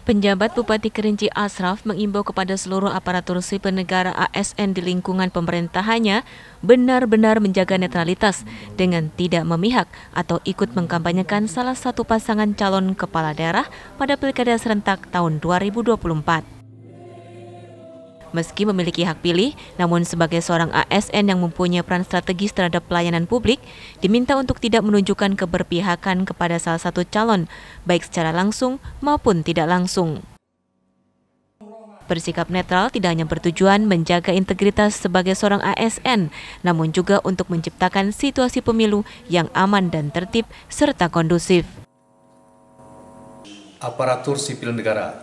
Penjabat Bupati Kerinci Ashraf mengimbau kepada seluruh aparatur sipil negara ASN di lingkungan pemerintahannya benar-benar menjaga netralitas dengan tidak memihak atau ikut mengkampanyekan salah satu pasangan calon kepala daerah pada Pilkada serentak tahun 2024. Meski memiliki hak pilih, namun sebagai seorang ASN yang mempunyai peran strategis terhadap pelayanan publik, diminta untuk tidak menunjukkan keberpihakan kepada salah satu calon, baik secara langsung maupun tidak langsung. Bersikap netral tidak hanya bertujuan menjaga integritas sebagai seorang ASN, namun juga untuk menciptakan situasi pemilu yang aman dan tertib serta kondusif. Aparatur sipil negara,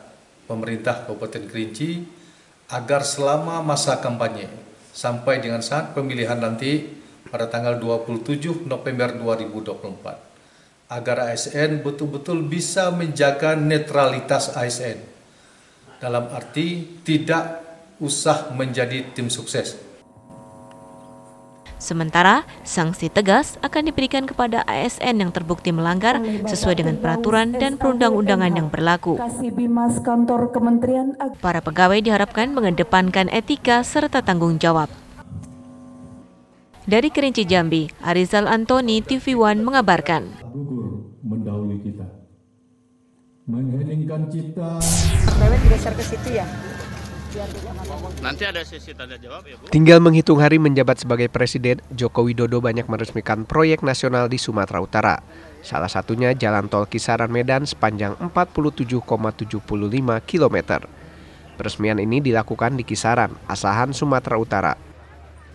pemerintah Kabupaten Kerinci, agar selama masa kampanye sampai dengan saat pemilihan nanti pada tanggal 27 November 2024, agar ASN betul-betul bisa menjaga netralitas ASN, dalam arti tidak usah menjadi tim sukses. Sementara, sanksi tegas akan diberikan kepada ASN yang terbukti melanggar sesuai dengan peraturan dan perundang-undangan yang berlaku. Para pegawai diharapkan mengedepankan etika serta tanggung jawab. Dari Kerinci Jambi, Arizal Antoni, TV One mengabarkan. Mendahului kita, mengheningkan cipta. Digeser ke situ ya. Nanti ada sesi tanya jawab ya, Bu. Tinggal menghitung hari menjabat sebagai Presiden, Joko Widodo banyak meresmikan proyek nasional di Sumatera Utara. Salah satunya Jalan Tol Kisaran Medan sepanjang 47,75 km. Peresmian ini dilakukan di Kisaran, Asahan, Sumatera Utara.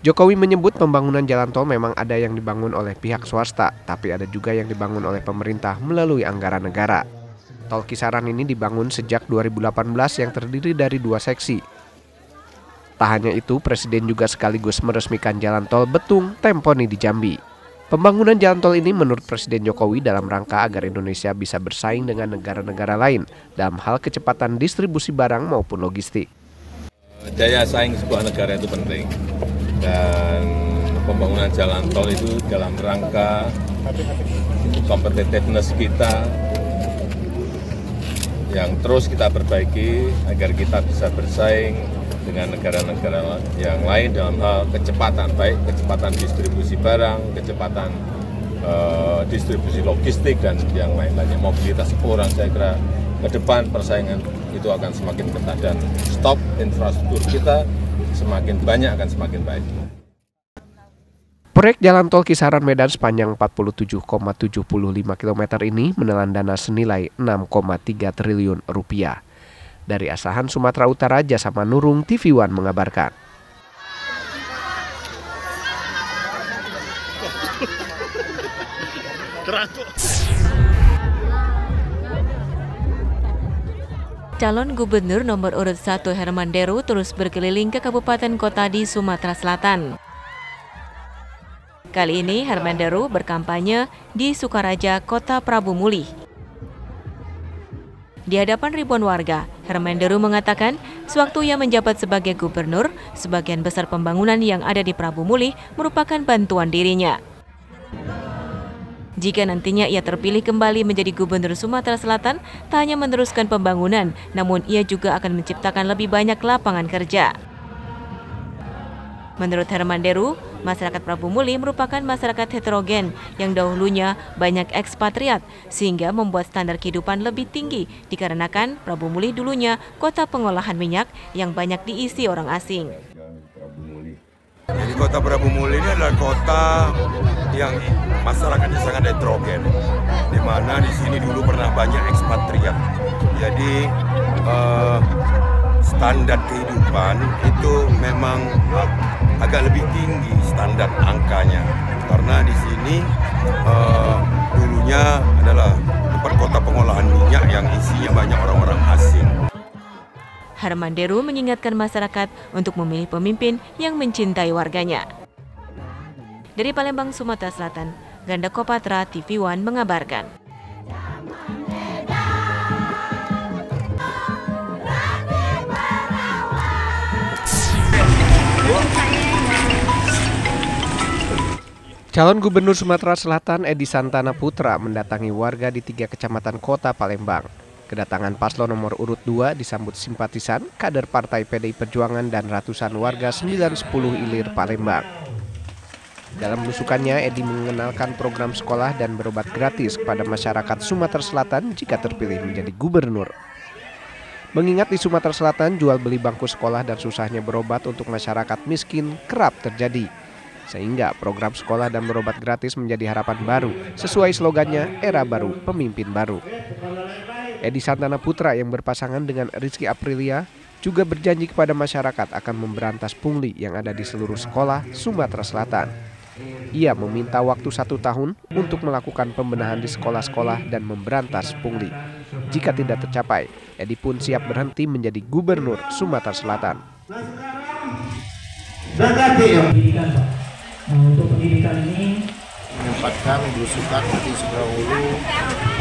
Jokowi menyebut pembangunan jalan tol memang ada yang dibangun oleh pihak swasta, tapi ada juga yang dibangun oleh pemerintah melalui anggaran negara. Tol Kisaran ini dibangun sejak 2018 yang terdiri dari 2 seksi. Tak hanya itu, Presiden juga sekaligus meresmikan jalan tol Betung Temponi di Jambi. Pembangunan jalan tol ini menurut Presiden Jokowi dalam rangka agar Indonesia bisa bersaing dengan negara-negara lain dalam hal kecepatan distribusi barang maupun logistik. Daya saing sebuah negara itu penting, dan pembangunan jalan tol itu dalam rangka competitiveness kita yang terus kita perbaiki agar kita bisa bersaing dengan negara-negara yang lain dalam hal kecepatan, baik kecepatan distribusi barang, kecepatan distribusi logistik, dan yang lain-lainnya, mobilitas orang. Saya kira ke depan persaingan itu akan semakin ketat dan stok infrastruktur kita semakin banyak akan semakin baik. Proyek jalan tol Kisaran Medan sepanjang 47,75 km ini menelan dana senilai 6,3 triliun rupiah. Dari Asahan, Sumatera Utara, Jasa Manurung, TV One mengabarkan. Calon Gubernur nomor urut 1 Herman Deru terus berkeliling ke kabupaten kota di Sumatera Selatan. Kali ini Herman Deru berkampanye di Sukaraja, Kota Prabu Muli. Di hadapan ribuan warga, Herman Deru mengatakan sewaktu ia menjabat sebagai gubernur, sebagian besar pembangunan yang ada di Prabu Muli merupakan bantuan dirinya. Jika nantinya ia terpilih kembali menjadi gubernur Sumatera Selatan, tak hanya meneruskan pembangunan, namun ia juga akan menciptakan lebih banyak lapangan kerja. Menurut Herman Deru, masyarakat Prabu Muli merupakan masyarakat heterogen yang dahulunya banyak ekspatriat, sehingga membuat standar kehidupan lebih tinggi dikarenakan Prabu Muli dulunya kota pengolahan minyak yang banyak diisi orang asing. Jadi kota Prabu Muli ini adalah kota yang masyarakatnya sangat heterogen, di mana di sini dulu pernah banyak ekspatriat. Jadi standar kehidupan itu memang agak lebih tinggi standar angkanya, karena di sini dulunya adalah tempat kota pengolahan minyak yang isinya banyak orang-orang asing. Herman Deru mengingatkan masyarakat untuk memilih pemimpin yang mencintai warganya. Dari Palembang, Sumatera Selatan, Ganda Kopatra, TV One mengabarkan. Calon Gubernur Sumatera Selatan Edi Santana Putra mendatangi warga di 3 kecamatan kota Palembang. Kedatangan paslon nomor urut 2 disambut simpatisan, kader Partai PDI Perjuangan dan ratusan warga 910 Ilir Palembang. Dalam belusukannya, Edi mengenalkan program sekolah dan berobat gratis kepada masyarakat Sumatera Selatan jika terpilih menjadi gubernur. Mengingat di Sumatera Selatan, jual beli bangku sekolah dan susahnya berobat untuk masyarakat miskin kerap terjadi. Sehingga program sekolah dan berobat gratis menjadi harapan baru, sesuai slogannya Era Baru, Pemimpin Baru. Edi Santana Putra yang berpasangan dengan Rizky Aprilia juga berjanji kepada masyarakat akan memberantas pungli yang ada di seluruh sekolah Sumatera Selatan. Ia meminta waktu 1 tahun untuk melakukan pembenahan di sekolah-sekolah dan memberantas pungli. Jika tidak tercapai, Edi pun siap berhenti menjadi gubernur Sumatera Selatan. Untuk pendidikan ini menempatkan belusukan di Sukawulu,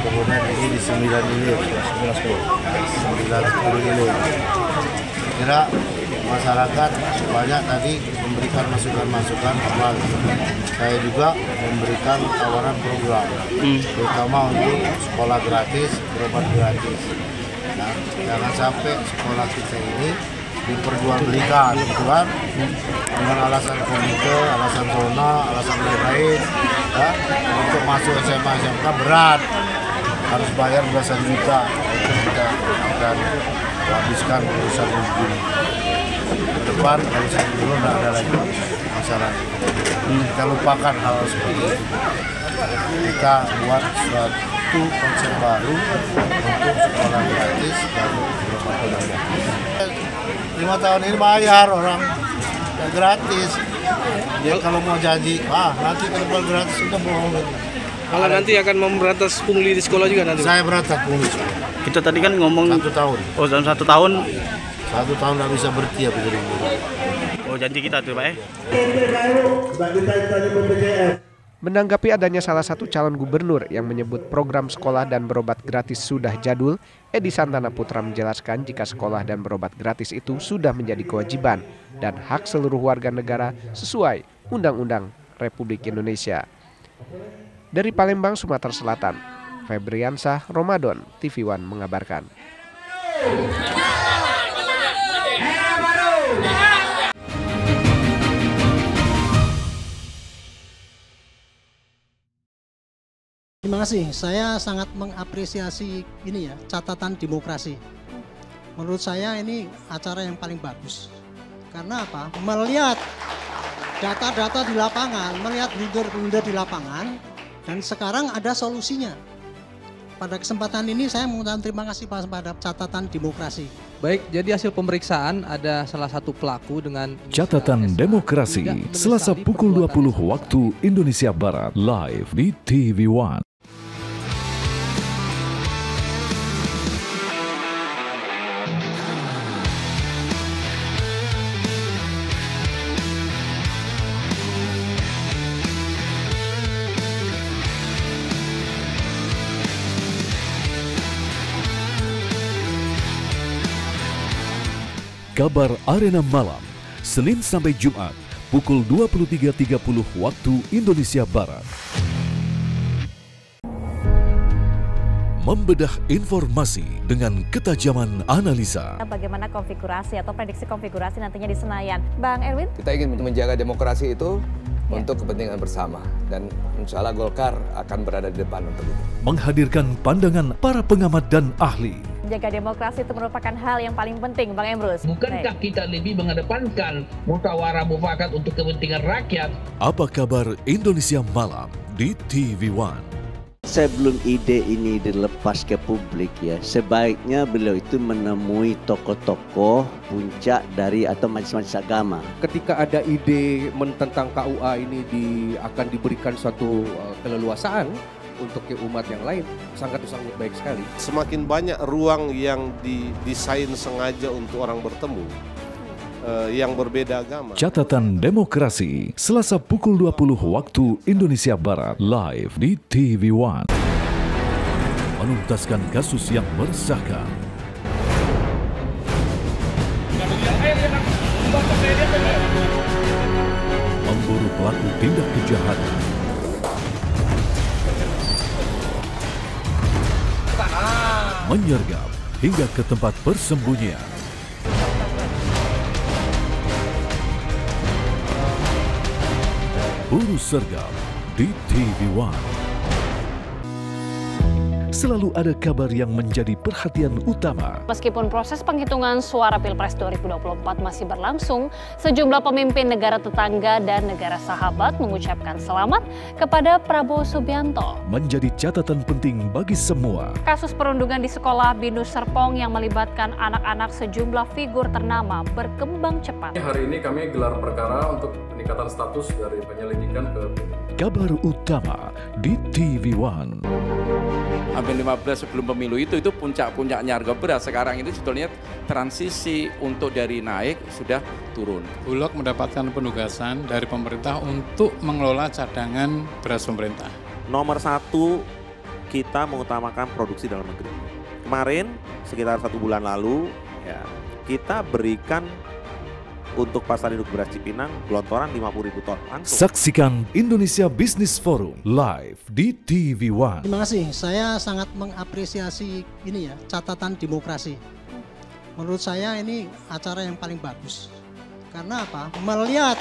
kemudian ini di 9 Ilir, 910 Ilir. Kira masyarakat banyak tadi memberikan masukan-masukan amal. Saya juga memberikan tawaran program, terutama untuk sekolah gratis, berobat gratis. Nah, jangan sampai sekolah kita ini diperjualbelikan, gitu kan? Dengan alasan komite, alasan zona, alasan lain-lain. Ya, untuk masuk SMA SMK berat, harus bayar belasan juta. Itu kita akan habiskan urusan begini. Ke depan kalau saya dulu tidak ada lagi masalah. Kita lupakan hal seperti itu. Kita buat suatu konsep baru untuk sekolah gratis dan berobat gratis. 5 tahun ini bayar orang gratis. Dia kalau mau janji, nanti kalau gratis sudah bohong. Kalau nanti akan memberantas pungli di sekolah juga nanti? Saya berantas pungli. Kita tadi kan ngomong 1 tahun. Oh, dalam 1 tahun? 1 tahun nggak bisa berhenti apa jadi. Oh, janji kita tuh, Pak ya? Menanggapi adanya salah satu calon gubernur yang menyebut program sekolah dan berobat gratis sudah jadul, Edi Santana Putra menjelaskan jika sekolah dan berobat gratis itu sudah menjadi kewajiban dan hak seluruh warga negara sesuai Undang-Undang Republik Indonesia. Dari Palembang, Sumatera Selatan, Febriansah Ramadan, TV One mengabarkan. Terima kasih, saya sangat mengapresiasi ini ya, catatan demokrasi. Menurut saya ini acara yang paling bagus. Karena apa? Melihat data-data di lapangan, melihat blunder-blunder di lapangan, dan sekarang ada solusinya. Pada kesempatan ini saya mengucapkan terima kasih pada catatan demokrasi. Baik, jadi hasil pemeriksaan ada salah satu pelaku dengan Catatan Demokrasi, Selasa pukul 20 waktu Indonesia Barat, live di TV One. Kabar Arena Malam, Senin sampai Jumat, pukul 23.30 waktu Indonesia Barat. Membedah informasi dengan ketajaman analisa. Bagaimana konfigurasi atau prediksi konfigurasi nantinya di Senayan, Bang Erwin? Kita ingin menjaga demokrasi itu untuk kepentingan bersama, dan insya Allah Golkar akan berada di depan untuk itu. Menghadirkan pandangan para pengamat dan ahli. Menjaga demokrasi itu merupakan hal yang paling penting, Bang Emrus. Bukankah kita lebih mengedepankan musyawarah mufakat untuk kepentingan rakyat? Apa kabar Indonesia Malam di TV One? Sebelum ide ini dilepas ke publik ya, sebaiknya beliau itu menemui tokoh-tokoh puncak dari atau majelis-majelis agama. Ketika ada ide tentang KUA ini akan diberikan suatu keleluasaan untuk ke umat yang lain, sangat baik sekali. Semakin banyak ruang yang didesain sengaja untuk orang bertemu yang berbeda agama. Catatan Demokrasi, Selasa pukul 20 waktu Indonesia Barat, live di TV One. Menuntaskan kasus yang meresahkan. Memburu pelaku tindak kejahatan. menyergap hingga ke tempat persembunyian. Buru sergap di TV One. Selalu ada kabar yang menjadi perhatian utama. Meskipun proses penghitungan suara Pilpres 2024 masih berlangsung, sejumlah pemimpin negara tetangga dan negara sahabat mengucapkan selamat kepada Prabowo Subianto. Menjadi catatan penting bagi semua. Kasus perundungan di sekolah Binus Serpong yang melibatkan anak-anak sejumlah figur ternama berkembang cepat. Hari ini kami gelar perkara untuk peningkatan status dari penyelidikan ke Kabar utama di TV One. Hampir 15 sebelum pemilu itu puncak-puncaknya harga beras. Sekarang ini sebetulnya transisi untuk dari naik sudah turun. Bulog mendapatkan penugasan dari pemerintah untuk mengelola cadangan beras pemerintah. Nomor 1, kita mengutamakan produksi dalam negeri. Kemarin sekitar 1 bulan lalu ya, kita berikan untuk pasar induk beras Cipinang gelontoran 50.000 ton langsung. Saksikan Indonesia Business Forum live di TV One. Terima kasih, saya sangat mengapresiasi ini ya, catatan demokrasi. Menurut saya ini acara yang paling bagus. Karena apa? Melihat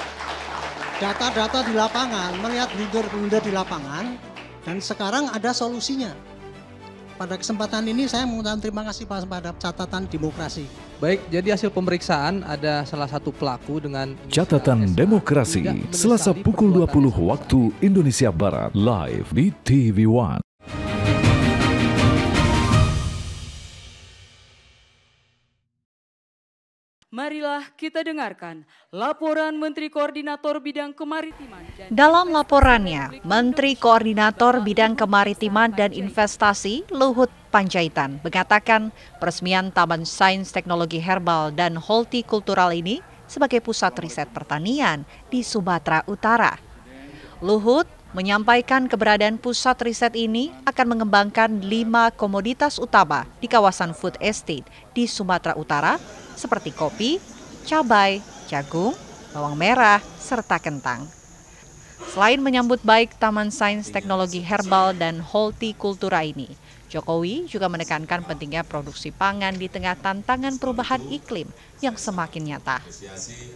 data-data di lapangan, melihat blunder-blunder di lapangan, dan sekarang ada solusinya. Pada kesempatan ini saya mengucapkan terima kasih pada catatan demokrasi. Baik, jadi hasil pemeriksaan ada salah satu pelaku dengan Catatan Demokrasi, Selasa pukul 20 waktu Indonesia Barat, live di TV One. Marilah kita dengarkan laporan Menteri Koordinator Bidang Kemaritiman. Dalam laporannya, Menteri Koordinator Bidang Kemaritiman dan Investasi Luhut Panjaitan mengatakan peresmian Taman Sains Teknologi Herbal dan Hortikultural ini sebagai pusat riset pertanian di Sumatera Utara. Luhut menyampaikan keberadaan pusat riset ini akan mengembangkan 5 komoditas utama di kawasan food estate di Sumatera Utara seperti kopi, cabai, jagung, bawang merah, serta kentang. Selain menyambut baik Taman Sains Teknologi Herbal dan Hortikultura ini, Jokowi juga menekankan pentingnya produksi pangan di tengah tantangan perubahan iklim yang semakin nyata.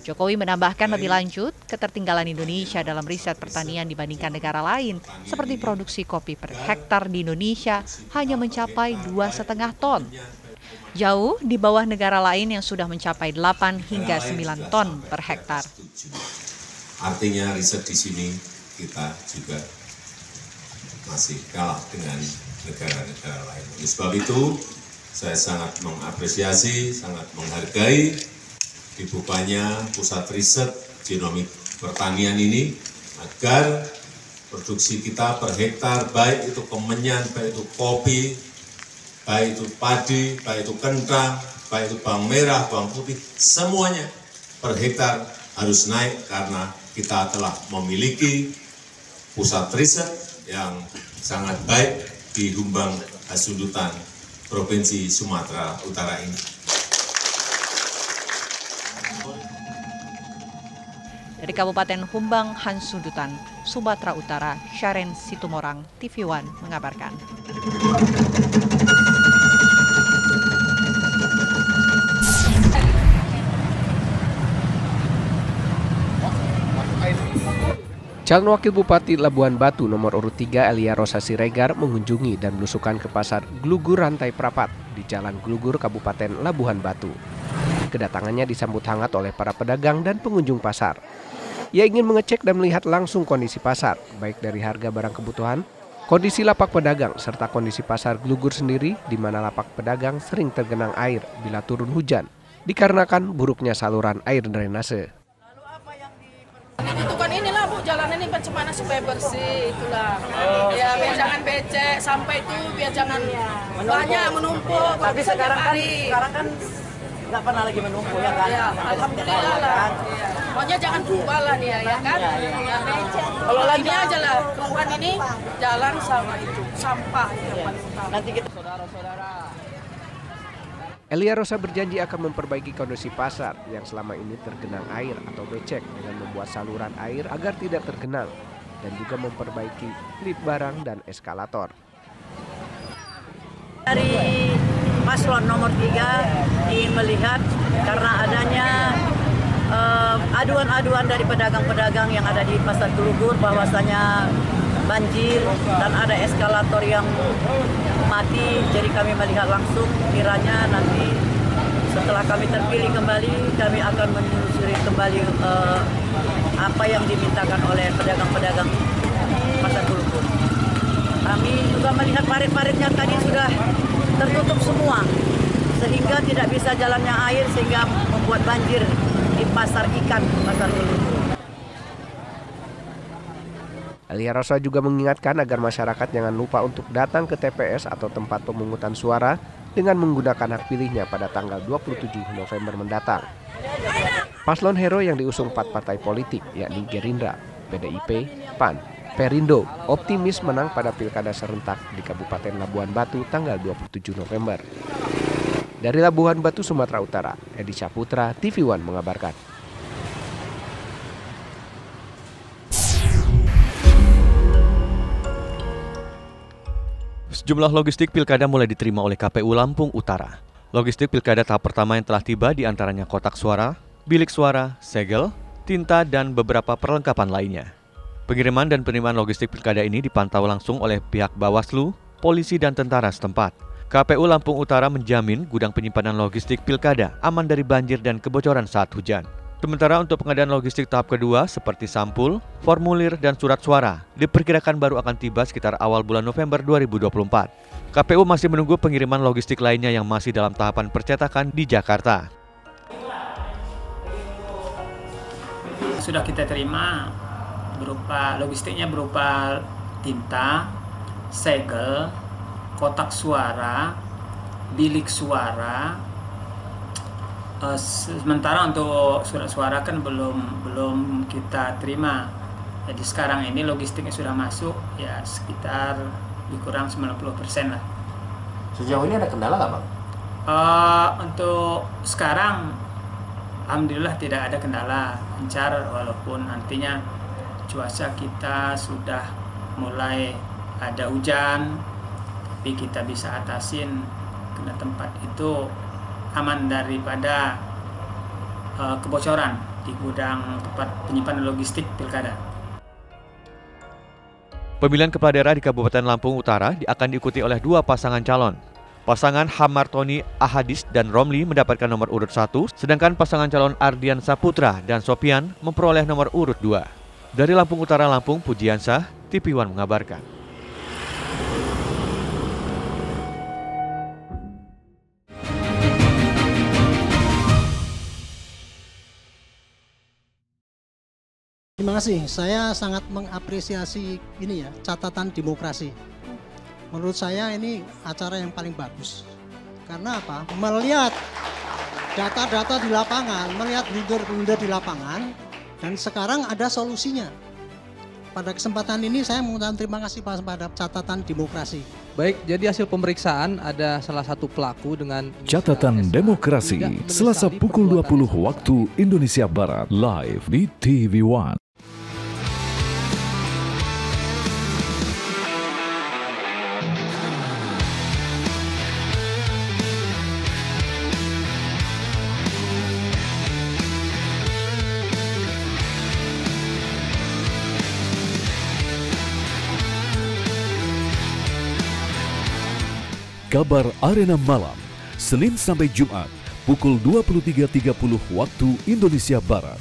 Jokowi menambahkan lebih lanjut, ketertinggalan Indonesia dalam riset pertanian dibandingkan negara lain, seperti produksi kopi per hektar di Indonesia hanya mencapai 2,5 ton. Jauh di bawah negara lain yang sudah mencapai 8 hingga 9 ton per hektar. Artinya riset di sini kita juga masih kalah dengan negara-negara lain. Oleh sebab itu, saya sangat mengapresiasi, sangat menghargai dibukanya pusat riset genomik pertanian ini agar produksi kita per hektar, baik itu kemenyan, baik itu kopi, baik itu padi, baik itu kentang, baik itu bawang merah, bawang putih, semuanya per hektar harus naik karena kita telah memiliki pusat riset yang sangat baik di Humbang Hasundutan, Provinsi Sumatera Utara ini. Dari Kabupaten Humbang Hasundutan, Sumatera Utara, Syaren Situmorang, TV One mengabarkan. Calon Wakil Bupati Labuhan Batu nomor urut 3 Elia Rosa Siregar mengunjungi dan belusukan ke pasar Glugur Rantai Prapat di Jalan Glugur, Kabupaten Labuhan Batu. Kedatangannya disambut hangat oleh para pedagang dan pengunjung pasar. Ia ingin mengecek dan melihat langsung kondisi pasar, baik dari harga barang kebutuhan, kondisi lapak pedagang, serta kondisi pasar Glugur sendiri di mana lapak pedagang sering tergenang air bila turun hujan, dikarenakan buruknya saluran air drainase. Itu kan inilah Bu, jalan ini bagaimana supaya bersih itulah. Ya biar jangan becek sampai itu biar jangan banyak menumpuk. Tapi sekarang kan nggak pernah lagi menumpuk ya kan? Ya, alhamdulillah lah. Ya. Pokoknya jangan berubah lah dia ya kan? Ya. Kalau lagi aja lah keluhan ini jalan sama itu sampah yang paling utama. Nanti kita saudara-saudara. Elia Rosa berjanji akan memperbaiki kondisi pasar yang selama ini tergenang air atau becek dengan membuat saluran air agar tidak tergenang dan juga memperbaiki lift barang dan eskalator. Dari paslon nomor 3 ingin melihat karena adanya aduan-aduan dari pedagang-pedagang yang ada di Pasar Gelugur bahwasanya banjir dan ada eskalator yang mati. Jadi kami melihat langsung, kiranya nanti setelah kami terpilih kembali, kami akan menelusuri kembali apa yang dimintakan oleh pedagang-pedagang Pasar Gelugur. Kami juga melihat parit-paritnya tadi sudah tertutup semua, sehingga tidak bisa jalannya air, sehingga membuat banjir di pasar ikan Pasar Gelugur. Elia Rosa juga mengingatkan agar masyarakat jangan lupa untuk datang ke TPS atau tempat pemungutan suara dengan menggunakan hak pilihnya pada tanggal 27 November mendatang. Paslon hero yang diusung 4 partai politik, yakni Gerindra, PDIP, PAN, Perindo, optimis menang pada pilkada serentak di Kabupaten Labuhan Batu tanggal 27 November. Dari Labuhan Batu, Sumatera Utara, Edi Saputra, TV One mengabarkan. Sejumlah logistik pilkada mulai diterima oleh KPU Lampung Utara. Logistik pilkada tahap pertama yang telah tiba diantaranya kotak suara, bilik suara, segel, tinta, dan beberapa perlengkapan lainnya. Pengiriman dan penerimaan logistik pilkada ini dipantau langsung oleh pihak Bawaslu, polisi, dan tentara setempat. KPU Lampung Utara menjamin gudang penyimpanan logistik pilkada aman dari banjir dan kebocoran saat hujan. Sementara untuk pengadaan logistik tahap kedua seperti sampul, formulir, dan surat suara diperkirakan baru akan tiba sekitar awal bulan November 2024. KPU masih menunggu pengiriman logistik lainnya yang masih dalam tahapan percetakan di Jakarta. Sudah kita terima berupa logistiknya berupa tinta, segel, kotak suara, bilik suara. Sementara untuk surat suara kan belum kita terima. Jadi sekarang ini logistiknya sudah masuk ya sekitar dikurang 90% lah. Sejauh ini ada kendala nggak, Bang? Untuk sekarang alhamdulillah tidak ada kendala, lancar, walaupun nantinya cuaca kita sudah mulai ada hujan, tapi kita bisa atasin karena tempat itu aman daripada kebocoran di gudang tempat penyimpanan logistik pilkada. Pemilihan kepala daerah di Kabupaten Lampung Utara akan diikuti oleh 2 pasangan calon. Pasangan Hamartoni Ahadis dan Romli mendapatkan nomor urut 1, sedangkan pasangan calon Ardian Saputra dan Sopian memperoleh nomor urut 2. Dari Lampung Utara, Lampung, Pujiansah, TV One mengabarkan. Terima kasih. Saya sangat mengapresiasi ini ya, catatan demokrasi. Menurut saya ini acara yang paling bagus. Karena apa? Melihat data-data di lapangan, melihat blunder-blunder di lapangan, dan sekarang ada solusinya. Pada kesempatan ini saya mengucapkan terima kasih pada catatan demokrasi. Baik, jadi hasil pemeriksaan ada salah satu pelaku dengan Catatan Demokrasi, Selasa pukul 20 waktu Indonesia Barat, live di TV One. Kabar Arena Malam, Senin sampai Jumat, pukul 23.30 waktu Indonesia Barat.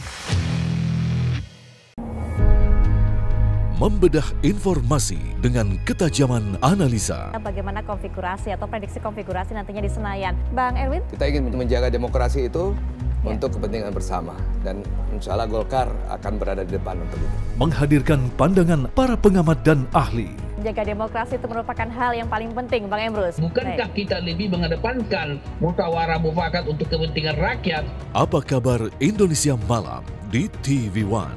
Membedah informasi dengan ketajaman analisa. Bagaimana konfigurasi atau prediksi konfigurasi nantinya di Senayan, Bang Erwin? Kita ingin menjaga demokrasi itu untuk kepentingan bersama, dan insya Allah Golkar akan berada di depan untuk itu. Menghadirkan pandangan para pengamat dan ahli. Menjaga demokrasi itu merupakan hal yang paling penting, Bang Emrus. Bukankah kita lebih mengedepankan musyawarah mufakat untuk kepentingan rakyat? Apa kabar Indonesia Malam di TV One?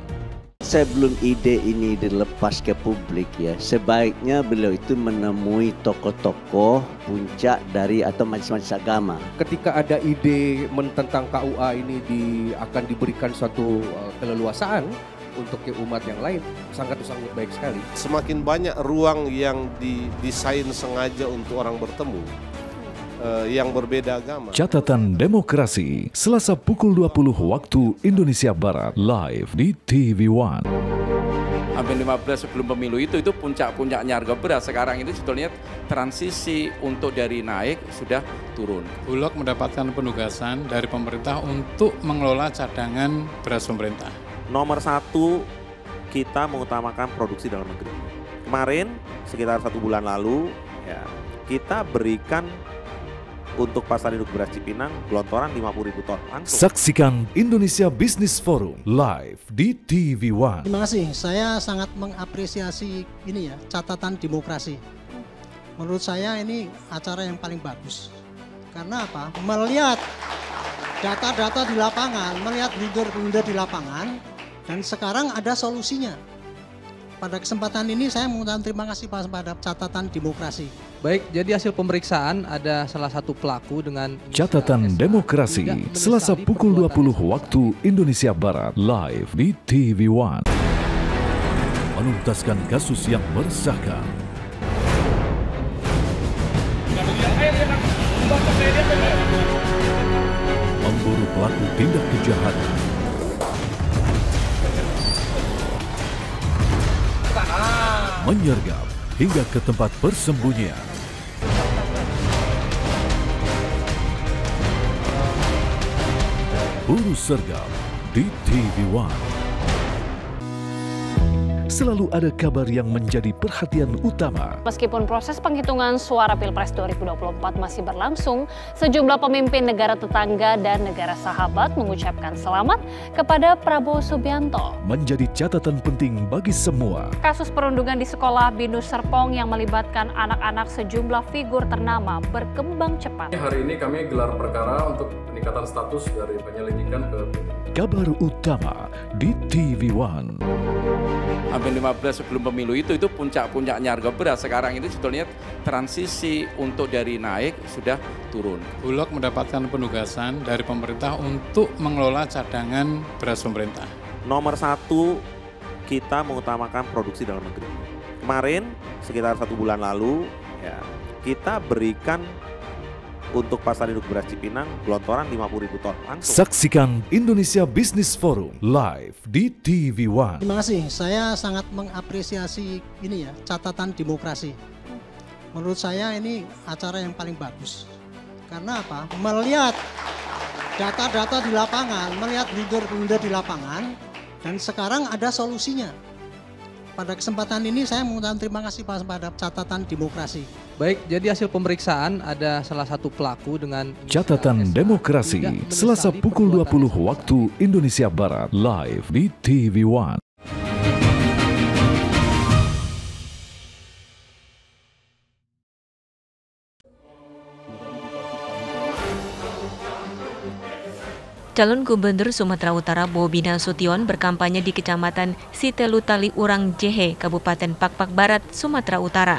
Sebelum ide ini dilepas ke publik ya, sebaiknya beliau itu menemui tokoh-tokoh puncak dari atau majelis-majelis agama. Ketika ada ide tentang KUA ini akan diberikan suatu keleluasaan untuk ke umat yang lain, sangat baik sekali. Semakin banyak ruang yang didesain sengaja untuk orang bertemu, yang berbeda agama. Catatan Demokrasi, Selasa pukul 20 waktu Indonesia Barat, live di TV One. Hampir 15 sebelum pemilu itu puncak-puncaknya harga beras. Sekarang ini sebetulnya transisi untuk dari naik sudah turun. Bulog mendapatkan penugasan dari pemerintah untuk mengelola cadangan beras pemerintah. Nomor 1, kita mengutamakan produksi dalam negeri. Kemarin sekitar 1 bulan lalu ya, kita berikan untuk pasar induk beras Cipinang gelontoran 50.000 ton langsung. Saksikan Indonesia Business Forum live di TV One. Terima kasih, saya sangat mengapresiasi ini ya, catatan demokrasi. Menurut saya ini acara yang paling bagus. Karena apa? Melihat data-data di lapangan, melihat blunder-blunder di lapangan, dan sekarang ada solusinya. Pada kesempatan ini saya mengucapkan terima kasih pada catatan demokrasi. Baik, jadi hasil pemeriksaan ada salah satu pelaku dengan Catatan Demokrasi, Selasa pukul 20 waktu Indonesia Barat, live di TV One. Menuntaskan kasus yang meresahkan. Memburu pelaku tindak kejahatan. Menyergap hingga ke tempat persembunyian. Buru sergap di TV One. Selalu ada kabar yang menjadi perhatian utama. Meskipun proses penghitungan suara Pilpres 2024 masih berlangsung, sejumlah pemimpin negara tetangga dan negara sahabat mengucapkan selamat kepada Prabowo Subianto. Menjadi catatan penting bagi semua. Kasus perundungan di sekolah Binus Serpong yang melibatkan anak-anak sejumlah figur ternama berkembang cepat. Hari ini kami gelar perkara untuk peningkatan status dari penyelidikan ke Kabar utama di TV One. Hampir 15 sebelum pemilu itu puncak-puncaknya harga beras. Sekarang ini sebetulnya transisi untuk dari naik sudah turun. Bulog mendapatkan penugasan dari pemerintah untuk mengelola cadangan beras pemerintah. Nomor 1, kita mengutamakan produksi dalam negeri. Kemarin sekitar 1 bulan lalu ya, kita berikan untuk pasar induk beras Cipinang gelontoran 50.000 ton langsung. Saksikan Indonesia Business Forum live di TV One. Terima kasih, saya sangat mengapresiasi ini ya, catatan demokrasi. Menurut saya ini acara yang paling bagus. Karena apa? Melihat data-data di lapangan, melihat blunder-blunder di lapangan, dan sekarang ada solusinya. Pada kesempatan ini saya mengucapkan terima kasih pada catatan demokrasi. Baik, jadi hasil pemeriksaan ada salah satu pelaku dengan Catatan Demokrasi, Selasa pukul 20 waktu Indonesia Barat, live di TV One. Calon Gubernur Sumatera Utara Bobi Nasution berkampanye di Kecamatan Sitelutali Urang Jehe, Kabupaten Pakpak Barat, Sumatera Utara.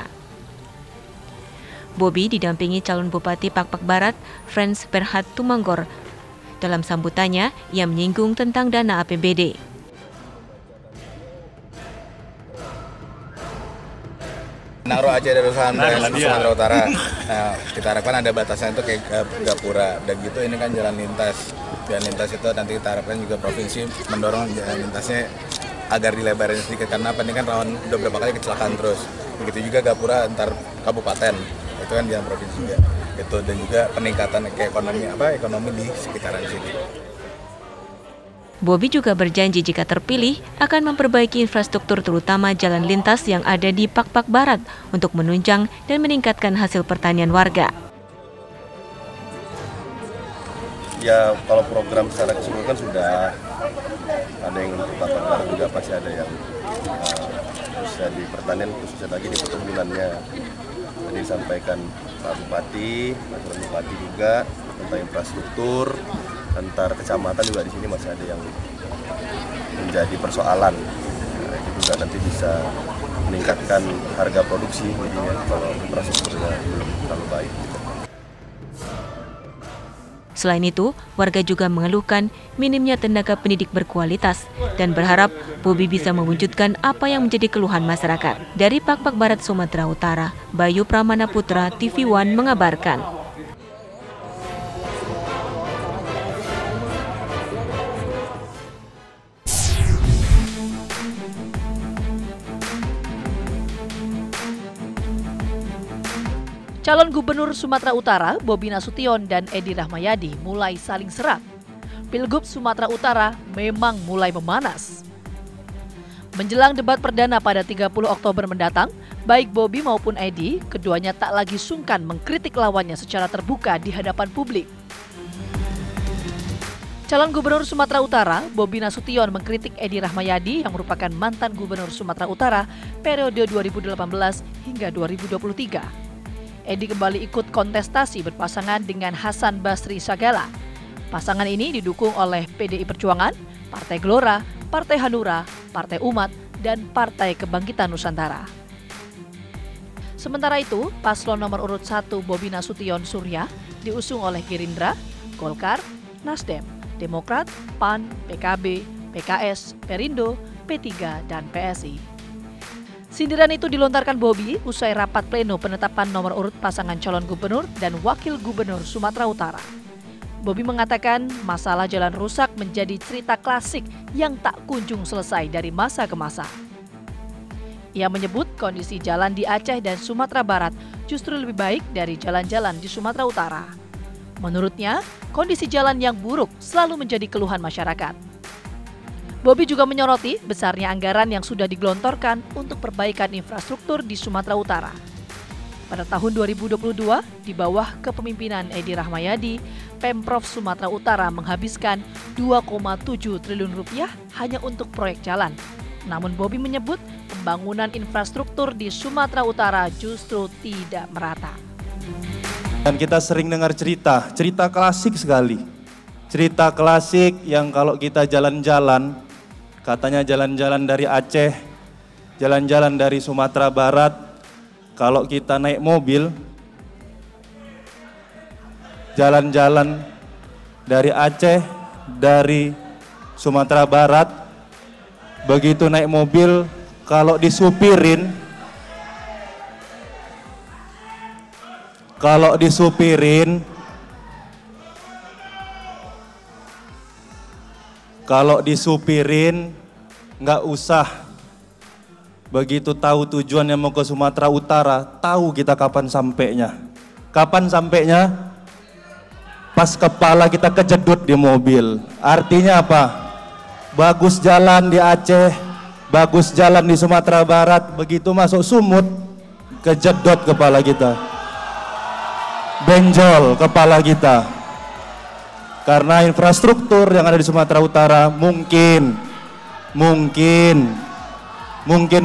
Bobi didampingi calon Bupati Pakpak Barat, Frans Berhad Tumanggor. Dalam sambutannya, ia menyinggung tentang dana APBD. Naruh aja dari usaha Sumatera Utara. Nah, kita harapkan ada batasan itu kayak Gapura. Dan gitu ini kan jalan lintas. Jalan lintas itu nanti kita harapkan juga provinsi mendorong jalan lintasnya agar dilebarin sedikit. Karena apa, ini kan rawan udah berapa kali kecelakaan terus. Begitu juga Gapura antar kabupaten. Itu kan jalan provinsi juga. Gitu. Dan juga peningkatan ke ekonomi di sekitaran sini. Bobi juga berjanji jika terpilih akan memperbaiki infrastruktur terutama jalan lintas yang ada di Pakpak Barat untuk menunjang dan meningkatkan hasil pertanian warga. Ya kalau program secara keseluruhan kan sudah ada yang untuk Pakpak Barat juga pasti ada yang bisa di pertanian, khususnya lagi di perkebunannya. Tadi disampaikan Pak Bupati, Wakil Bupati juga tentang infrastruktur. Antar kecamatan juga di sini masih ada yang menjadi persoalan. Nah, itu juga nanti bisa meningkatkan harga produksi jadinya kalau infrastrukturnya belum terlalu baik. Selain itu, warga juga mengeluhkan minimnya tenaga pendidik berkualitas dan berharap Bobi bisa mewujudkan apa yang menjadi keluhan masyarakat. Dari Pakpak Barat, Sumatera Utara, Bayu Pramana Putra, TV One mengabarkan. Calon Gubernur Sumatera Utara, Bobi Nasution dan Edi Rahmayadi mulai saling serang. Pilgub Sumatera Utara memang mulai memanas. Menjelang debat perdana pada 30 Oktober mendatang, baik Bobi maupun Edi, keduanya tak lagi sungkan mengkritik lawannya secara terbuka di hadapan publik. Calon Gubernur Sumatera Utara, Bobi Nasution mengkritik Edi Rahmayadi yang merupakan mantan Gubernur Sumatera Utara periode 2018 hingga 2023. Edi kembali ikut kontestasi berpasangan dengan Hasan Basri Sagala. Pasangan ini didukung oleh PDI Perjuangan, Partai Gelora, Partai Hanura, Partai Umat, dan Partai Kebangkitan Nusantara. Sementara itu, paslon nomor urut 1 Bobi Nasution Surya diusung oleh Gerindra, Golkar, Nasdem, Demokrat, PAN, PKB, PKS, Perindo, P3, dan PSI. Sindiran itu dilontarkan Bobi usai rapat pleno penetapan nomor urut pasangan calon gubernur dan wakil gubernur Sumatera Utara. Bobi mengatakan masalah jalan rusak menjadi cerita klasik yang tak kunjung selesai dari masa ke masa. Ia menyebut kondisi jalan di Aceh dan Sumatera Barat justru lebih baik dari jalan-jalan di Sumatera Utara. Menurutnya, kondisi jalan yang buruk selalu menjadi keluhan masyarakat. Bobi juga menyoroti besarnya anggaran yang sudah digelontorkan untuk perbaikan infrastruktur di Sumatera Utara. Pada tahun 2022, di bawah kepemimpinan Edi Rahmayadi, Pemprov Sumatera Utara menghabiskan 2,7 triliun rupiah hanya untuk proyek jalan. Namun Bobi menyebut pembangunan infrastruktur di Sumatera Utara justru tidak merata. Dan kita sering dengar cerita klasik sekali. Cerita klasik yang kalau kita jalan-jalan, katanya jalan-jalan dari Aceh, jalan-jalan dari Sumatera Barat, kalau kita naik mobil, jalan-jalan dari Aceh, dari Sumatera Barat, begitu naik mobil, kalau disupirin, nggak usah begitu tahu tujuannya mau ke Sumatera Utara, tahu kita kapan sampainya. Kapan sampainya? Pas kepala kita kejedut di mobil. Artinya apa? Bagus jalan di Aceh, bagus jalan di Sumatera Barat, begitu masuk Sumut, kejedot kepala kita. Benjol kepala kita. Karena infrastruktur yang ada di Sumatera Utara mungkin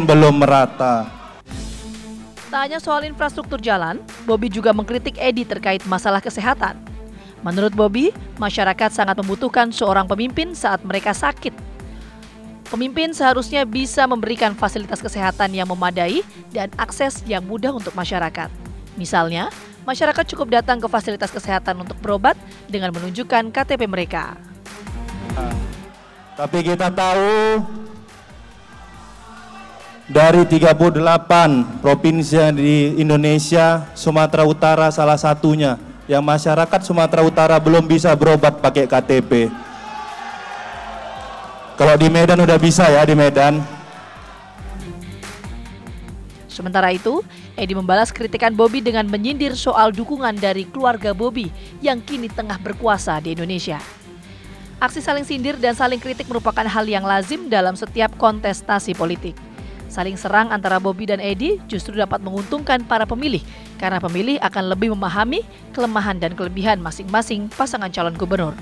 belum merata. Tak hanya soal infrastruktur jalan, Bobi juga mengkritik Edi terkait masalah kesehatan. Menurut Bobi, masyarakat sangat membutuhkan seorang pemimpin saat mereka sakit. Pemimpin seharusnya bisa memberikan fasilitas kesehatan yang memadai dan akses yang mudah untuk masyarakat. Misalnya, masyarakat cukup datang ke fasilitas kesehatan untuk berobat dengan menunjukkan KTP mereka. Tapi kita tahu dari 38 provinsi di Indonesia, Sumatera Utara salah satunya yang masyarakat Sumatera Utara belum bisa berobat pakai KTP. Kalau di Medan udah bisa ya, di Medan. Sementara itu, Edi membalas kritikan Bobi dengan menyindir soal dukungan dari keluarga Bobi yang kini tengah berkuasa di Indonesia. Aksi saling sindir dan saling kritik merupakan hal yang lazim dalam setiap kontestasi politik. Saling serang antara Bobi dan Edi justru dapat menguntungkan para pemilih karena pemilih akan lebih memahami kelemahan dan kelebihan masing-masing pasangan calon gubernur.